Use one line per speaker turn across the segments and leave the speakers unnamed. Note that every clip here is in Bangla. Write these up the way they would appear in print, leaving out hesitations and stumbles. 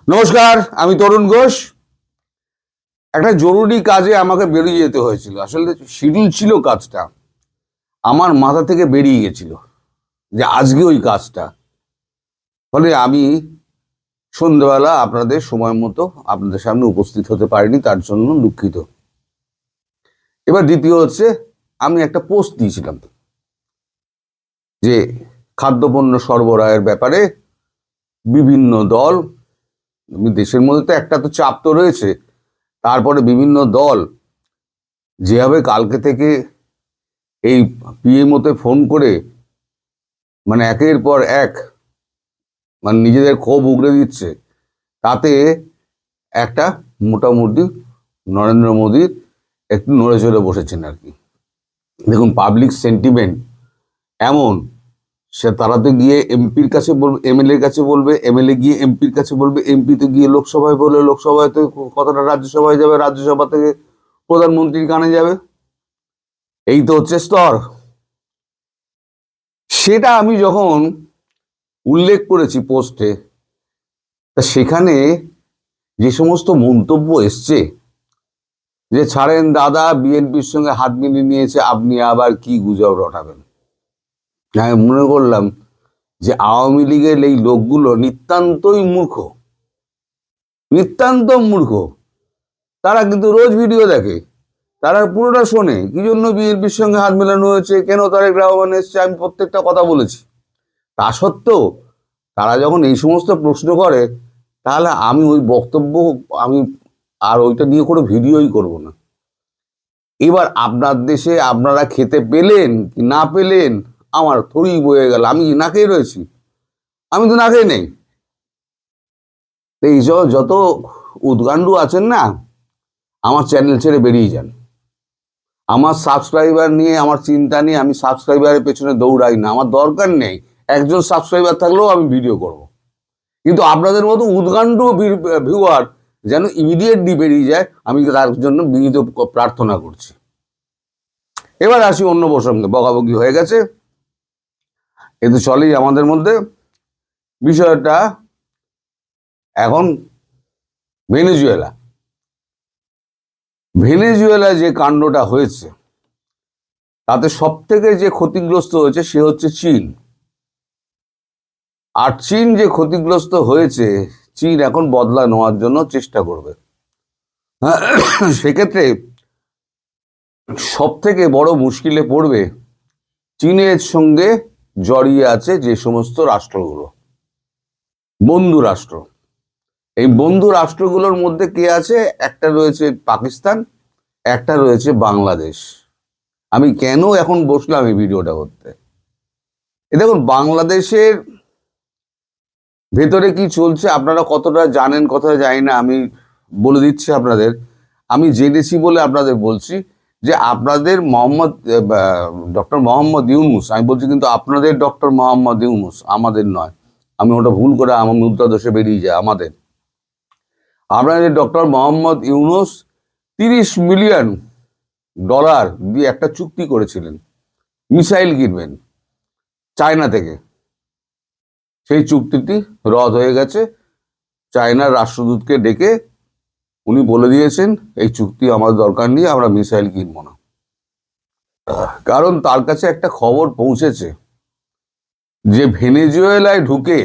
নমস্কার, আমি তরুণ ঘোষ। একটা জরুরি কাজে আমাকে বেরিয়ে যেতে হয়েছিল। আসলে শিডিউল ছিল কাজটা, আমার মাথা থেকে বেরিয়ে গেছিল যে আজকে ওই কাজটা। ফলে আমি সন্ধ্যেবেলা আপনাদের সময় মতো আপনাদের সামনে উপস্থিত হতে পারিনি, তার জন্য দুঃখিত। এবার দ্বিতীয় হচ্ছে, আমি একটা পোস্ট দিয়েছিলাম যে খাদ্যপণ্য সরবরাহের ব্যাপারে বিভিন্ন দল, দেশের মধ্যে তো একটা তো চাপ তো রয়েছে, তারপরে বিভিন্ন দল যেভাবে কালকে থেকে এই পিএমওতে ফোন করে মানে একের পর এক মানে নিজেদের ক্ষোভ উগড়ে দিচ্ছে, তাতে একটা মোটামুটি নরেন্দ্র মোদীর একটু নড়ে চড়ে বসেছেন আর কি। দেখুন, পাবলিক সেন্টিমেন্ট এমন, সে তারা তো গিয়ে এমপির কাছে বলবে, এমএলএর কাছে বলবে, এমএলএ গিয়ে এমপির কাছে বলবে, এমপি তো গিয়ে লোকসভায় বলবে, লোকসভায় তো কথাটা রাজ্যসভায় যাবে, রাজ্যসভা থেকে প্রধানমন্ত্রীর কানে যাবে। এই তো হচ্ছে স্তর। সেটা আমি যখন উল্লেখ করেছি পোস্টে, তা সেখানে যে সমস্ত মন্তব্য এসছে যে ছাড়েন দাদা, বিএনপির সঙ্গে হাত মিলিয়ে নিয়েছে, আপনি আবার কি গুজব রটাবেন। আমি মনে করলাম যে আওয়ামী লীগের এই লোকগুলো নিতান্তই মূর্খ, নিতান্ত মূর্খ। তারা কিন্তু রোজ ভিডিও দেখে, তারা পুরোটা শোনে কি জন্য বিএনপির সঙ্গে হাত মেলানো হয়েছে, কেন তারেক রহমান এসছে, আমি প্রত্যেকটা কথা বলেছি। তা সত্ত্বেও তারা যখন এই সমস্ত প্রশ্ন করে, তাহলে আমি ওই বক্তব্য আমি আর ওইটা নিয়ে কোনো ভিডিওই করব না। এবার আপনার দেশে আপনারা খেতে পেলেন কি না পেলেন আমার থরি বয়ে গেল, আমি না খেয়ে রয়েছি, আমি তো না খেয়ে নেই। এই যত উদ্গান্ডু আছেন না, আমার চ্যানেল ছেড়ে বেরিয়ে যান। আমার সাবস্ক্রাইবার নিয়ে আমার চিন্তা নিয়ে আমি সাবস্ক্রাইবারের পেছনে দৌড়াই না, আমার দরকার নেই। একজন সাবস্ক্রাইবার থাকলেও আমি ভিডিও করব, কিন্তু আপনাদের মতো উদ্গান্ডু ভিউয়ার যেন ইমিডিয়েটলি বেরিয়ে যায়, আমি তার জন্য বিনীত প্রার্থনা করছি। এবার আসি অন্য প্রসঙ্গে, বকাবকি হয়ে গেছে, এ তো চলেই আমাদের মধ্যে। বিষয়টা এখন ভেনেজুয়েলা, ভেনেজুয়েলা যে কাণ্ডটা হয়েছে, তাতে সব থেকে যে ক্ষতিগ্রস্ত হয়েছে সে হচ্ছে চীন। আর চীন যে ক্ষতিগ্রস্ত হয়েছে, চীন এখন বদলা নেওয়ার জন্য চেষ্টা করবে। সেক্ষেত্রে সব থেকে বড় মুশকিলে পড়বে চীনের সঙ্গে জড়িয়ে আছে যে সমস্ত রাষ্ট্রগুলো, বন্ধু রাষ্ট্র। এই বন্ধু রাষ্ট্রগুলোর মধ্যে কে আছে? একটা রয়েছে পাকিস্তান, একটা রয়েছে বাংলাদেশ। আমি কেন এখন বসলাম এই ভিডিওটা করতে, দেখুন বাংলাদেশের ভেতরে কি চলছে আপনারা কতটা জানেন কতটা জানি না, আমি বলে দিচ্ছি আপনাদের। আমি জেনেছি বলে আপনাদের বলছি যে আপনাদের ডক্টর মোহাম্মদ ইউনূস, আমি বলছি কিন্তু আপনাদের ডক্টর মোহাম্মদ ইউনূস, আমাদের নয়। আমি ওটা ভুল করে আমার মুদ্রা দোষে বেরিয়ে যায় আমাদের। আপনাদের doctor Mohammad Yunus 30 million dollar দিয়ে একটা চুক্তি করেছিলেন, মিসাইল কিনবেন চায়না থেকে। সেই চুক্তিটি রদ হয়ে গেছে। চায়নার রাষ্ট্রদূতকে ডেকে উনি বলে দিয়েছেন এই চুক্তি আমাদের দরকার নেই, আমরা মিসাইল কিনবো না। কারণ তার কাছে একটা খবর পৌঁছেছে যে ভেনেজুয়েলায় ঢুকে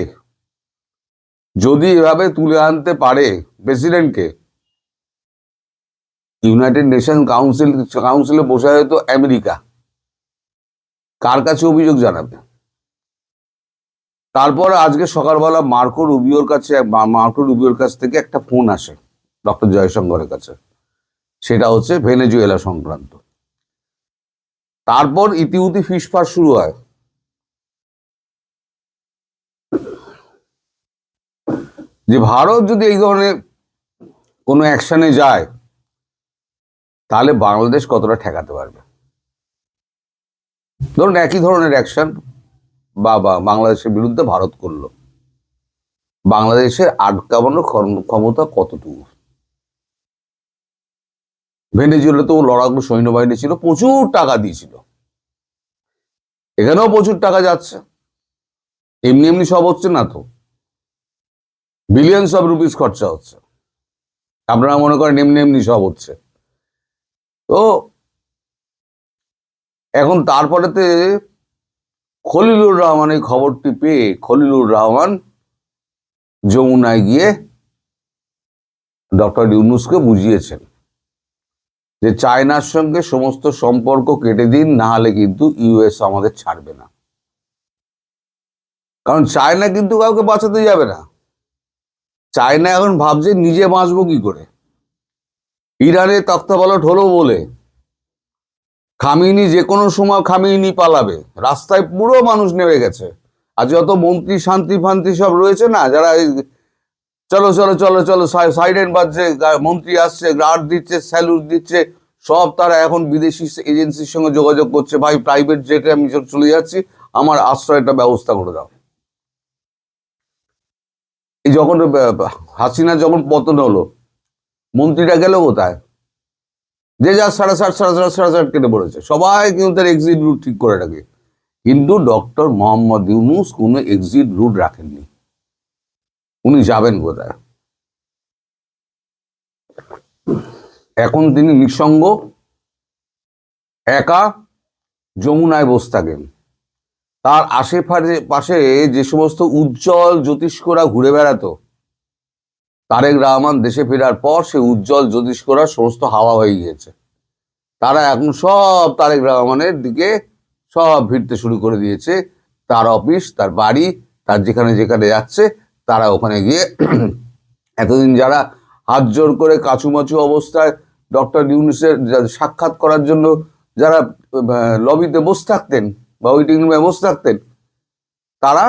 যদি এভাবে তুলে আনতে পারে প্রেসিডেন্টকে, ইউনাইটেড নেশন কাউন্সিলে বসে হয়তো আমেরিকা কার কাছে অভিযোগ জানাবে। তারপর আজকে সকালবেলা মার্কো রুবিওর কাছ থেকে একটা ফোন আসে ডক্টর জয়শঙ্করের কাছে, সেটা হচ্ছে ভেনেজুয়েলা সংক্রান্ত। তারপর ইতিউতি ফিসফাস শুরু হয়। যে ভারত যদি এই ধরনের কোনো অ্যাকশনে যায়, তাহলে বাংলাদেশ কতটা ঠেকাতে পারবে। ধরুন একই ধরনের অ্যাকশন বা বাংলাদেশের বিরুদ্ধে ভারত করলো, বাংলাদেশের আটকানোর ক্ষমতা কতটুকু? ভেনেজুয়েলাতেও লড়াকু সৈন্যবাহিনী ছিল, প্রচুর টাকা দিয়েছিল, এখানেও প্রচুর টাকা যাচ্ছে, এমনি এমনি সব হচ্ছে না তো। বিলিয়নস অফ রুপিস খরচা হচ্ছে। আপনারা মনে করেন এমনি এমনি সব হচ্ছে। তো এখন তারপরেতে খলিলুর রহমান এই খবরটি পেয়ে খলিলুর রহমান যমুনায় গিয়ে ডক্টর ইউনূসকে বুঝিয়েছেন যে চায়নার সঙ্গে সমস্ত সম্পর্ক কেটে দিন, না হলে কিন্তু ইউএস আমাদের ছাড়বে না। কারণ চায়না কিন্তু কাউকে বাঁচাতে যাবে না। চায়না এখন ভাবছে নিজে বাঁচবো কি করে। ইরানে তক্তাপালট হলো বলে খামেনি যে কোনো সময় খামেনি পালাবে, রাস্তায় পুরো মানুষ নেমে গেছে। আর যত মন্ত্রী শান্তি ফান্তি সব রয়েছে না, যারা চলো চলো চলো চলো সাইরেন বাজছে, মন্ত্রী আসছে, গার্ড দিচ্ছে, স্যালুট দিচ্ছে, সব তারা এখন বিদেশি এজেন্সির সঙ্গে যোগাযোগ করছে, ভাই প্রাইভেট জেটে আমি চলে যাচ্ছি, আমার আশ্রয়টা ব্যবস্থা করে দাও। এই যখন হাসিনা যখন পতন হলো, মন্ত্রীরা গেল কোথায়? যে যা সাড়ে ষাট কেটে পড়েছে, সবাই কিন্তু তার এক্সিট রুট ঠিক করে রাখে। কিন্তু ডক্টর মোহাম্মদ ইউনূস কোনো এক্সিট রুট রাখেননি। উনি যাবেন কোথায়? এখন তিনি নিঃসঙ্গ একা যমুনায় বসে থাকেন। তার আশেপাশে যে সমস্ত উজ্জ্বল জ্যোতিষ্করা ঘুরে বেড়াতো, তারেক রহমান দেশে ফেরার পর সে উজ্জ্বল জ্যোতিষ্করা সমস্ত হাওয়া হয়ে গিয়েছে। তারা এখন সব তারেক রহমানের দিকে সব ভিড়তে শুরু করে দিয়েছে। তার অফিস, তার বাড়ি, তার যেখানে যেখানে যাচ্ছে, তারা ওখানে গিয়ে এতদিন যারা হাত জোর করে কাচুমাচু অবস্থায় ডক্টর ইউনূসের সাক্ষাৎ করার জন্য যারা লবিতে বসে থাকতেন বা ওয়েটিং রুমে বসে থাকতেন, তারা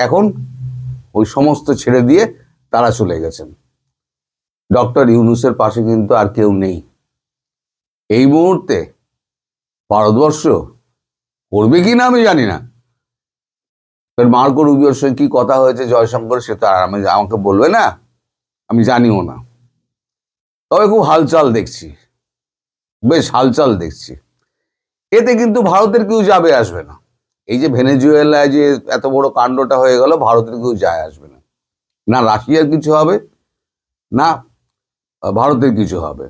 এখন ওই সমস্ত ছেড়ে দিয়ে তারা চলে গেছেন। ডক্টর ইউনূসের পাশে কিন্তু আর কেউ নেই। এই মুহূর্তে ভারতবর্ষ করবে কি না আমি জানি না। মার্কো রুবিওর সঙ্গে কি কথা হয়েছে জয়শঙ্কর, সে তো আর আমাকে বলবে না, আমি জানিও না। তবে খুব হালচাল দেখছি, বেশ হালচাল দেখছি। এতে কিন্তু ভারতের কেউ যাবে আসবে না। এই যে ভেনেজুয়েলায় যে এত বড় কাণ্ডটা হয়ে গেল, ভারতের কেউ যায় আসবে না। না রাশিয়ার কিছু হবে, না ভারতের কিছু হবে।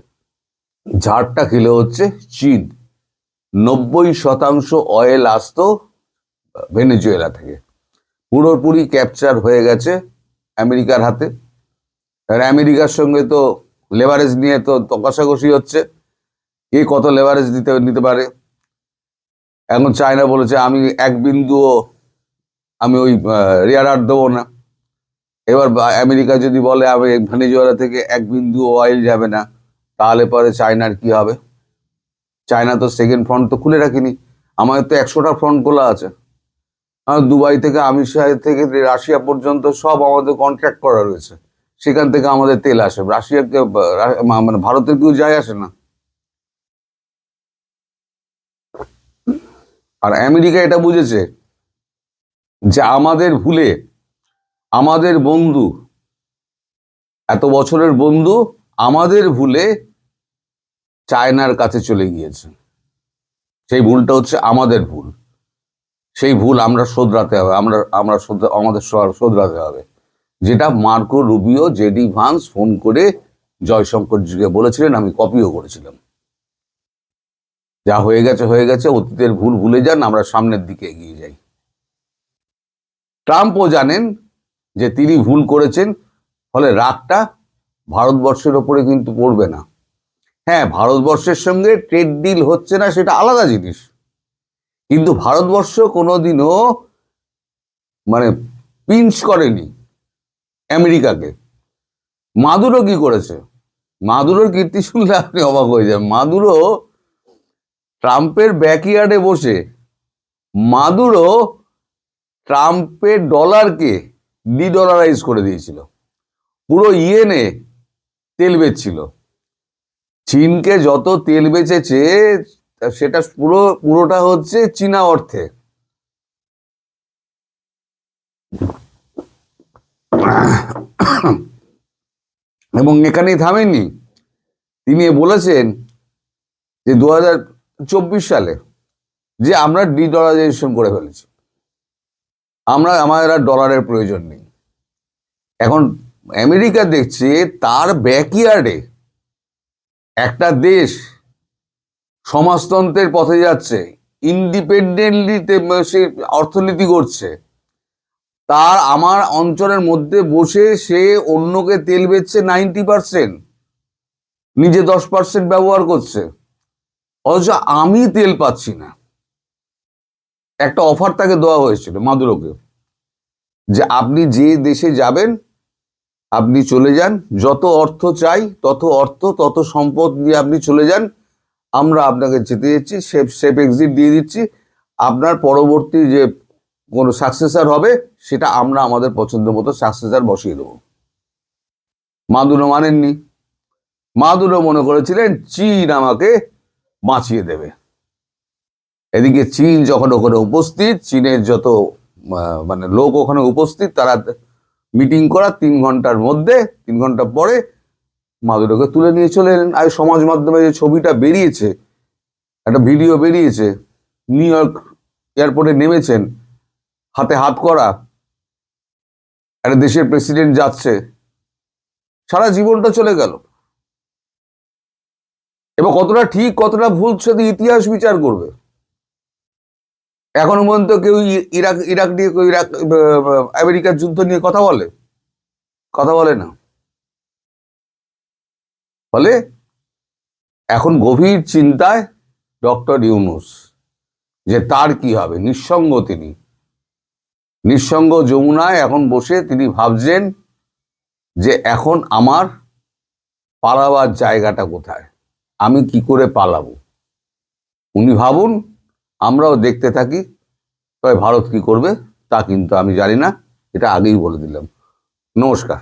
ঝাড়টা খেলে হচ্ছে চীন। 90% অয়েল আসতো ভেনেজুয়েলা থেকে, পুরোপুরি ক্যাপচার হয়ে গেছে আমেরিকার হাতে। আর আমেরিকার সঙ্গে তো লেভারেজ নিয়ে তো কষাকষি হচ্ছে, কে কত লেভারেজ নিতে পারে। এখন চায়না বলেছে আমি এক বিন্দুও আমি ওই রেয়ার আর্থ দেবো না। এবার আমেরিকা যদি বলে আমি ভেনেজুয়েলা থেকে এক বিন্দু অয়েল যাবে না, তাহলে পরে চায়নার কি হবে? চায়না তো সেকেন্ড ফ্রন্ট তো খুলে রাখিনি, আমাদের তো 100টা ফ্রন্ট খোলা আছে। দুবাই থেকে আমির থেকে রাশিয়া পর্যন্ত সব আমাদের কন্ট্রাক্ট করা রয়েছে, সেখান থেকে আমাদের তেল আসে। রাশিয়াকে মানে ভারতের কেউ যায় আসে না। আর আমেরিকা এটা বুঝেছে যে আমাদের ভুলে আমাদের বন্ধু, এত বছরের বন্ধু আমাদের ভুলে চায়নার কাছে চলে গিয়েছে। সেই ভুলটা হচ্ছে আমাদের ভুল, সেই ভুল আমরা শোধরাতে হবে, আমাদের শোধরাতে হবে। যেটা Marco Rubio, JD Vance phone করে জয়শঙ্করজিকে বলেছিলেন, আমি কপিও করেছিলাম। যা হয়ে গেছে হয়ে গেছে, অতীতের ভুল ভুলে যান, আমরা সামনের দিকে এগিয়ে যাই। ট্রাম্পও জানেন যে তিনি ভুল করেছেন, ফলে রাগটা ভারতবর্ষের ওপরে কিন্তু পড়বে না। হ্যাঁ, ভারতবর্ষের সঙ্গে ট্রেড ডিল হচ্ছে না, সেটা আলাদা জিনিস, কিন্তু ভারতবর্ষ কোনোদিনও মানে পিঞ্চ করেনি আমেরিকাকে। মাদুরো কি করেছে? মাদুরোর কীর্তি শুনলে আপনি অবাক হয়ে যান। মাদুরো ট্রাম্পের ব্যাকইয়ার্ডে বসে মাদুরো ট্রাম্পের ডলারকে ডলারাইজ করে দিয়েছিল, পুরো ইয়েনে তেল বেচছিল। চীনকে যত তেল বেচেছে সেটা পুরোটা হচ্ছে চীনা অর্থে। এবং এখানেই থামেননি, তিনি বলেছেন যে 2024 সালে যে আমরা ডলারাইজেশন করে ফেলেছি, আমাদের আর ডলারের প্রয়োজন নেই। এখন আমেরিকা দেখছে তার ব্যাকইয়ার্ডে একটা দেশ সমাজতন্ত্রের পথে যাচ্ছে, ইন্ডিপেন্ডেন্টলি সে অর্থনীতি করছে, তার আমার অঞ্চলের মধ্যে বসে সে অন্যকে তেল বেচছে 90%, নিজে 10% ব্যবহার করছে, অথচ আমি তেল পাচ্ছি না। একটা অফার তাকে দেওয়া হয়েছিল মাদুরোকে, যে আপনি যে দেশে যাবেন আপনি চলে যান, যত অর্থ চাই তত অর্থ তত সম্পদ নিয়ে আপনি চলে যান, আমরা আপনাকে যেতে দিচ্ছি, সেফ এক্সিট দিয়ে দিচ্ছি, আপনার পরবর্তী যে কোনো সাকসেসর হবে সেটা আমরা আমাদের পছন্দ মতো সাকসেসর বসিয়ে দেবো। মাদুরো মানেননি। মাদুরো মনে করেছিলেন চীন আমাকে বাঁচিয়ে দেবে। এদিকে চীন যখন ওখানে উপস্থিত, চীনের যত মানে লোক ওখানে উপস্থিত, তারা মিটিং করা 3 ঘন্টার মধ্যে, 3 ঘন্টা পরে মাদুরোকে তুলে নিয়ে চলে এলেন। আর সমাজ মাধ্যমে যে ছবিটা বেরিয়েছে, একটা ভিডিও বেরিয়েছে, নিউ ইয়র্ক এয়ারপোর্টে নেমেছেন, হাতে হাত করা, একটা দেশের প্রেসিডেন্ট যাচ্ছে, সারা জীবনটা চলে গেল। এবার কতটা ঠিক কতটা ভুল সেটা ইতিহাস বিচার করবে। এখনো পর্যন্ত কেউ ইরাক নিয়ে, কেউ আমেরিকার যুদ্ধ নিয়ে কথা বলে না। ফলে এখন গভীর চিন্তায় ডক্টর ইউনূস, যে তার কি হবে। তিনি নিঃসঙ্গ যমুনায় এখন বসে তিনি ভাবছেন যে এখন আমার পালাবার জায়গাটা কোথায়, আমি কি করে পালাবো। উনি ভাবুন, আমরাও দেখতে থাকি। তবে ভারত কি করবে তা কিন্তু আমি জানি না, এটা আগেই বলে দিলাম। নমস্কার।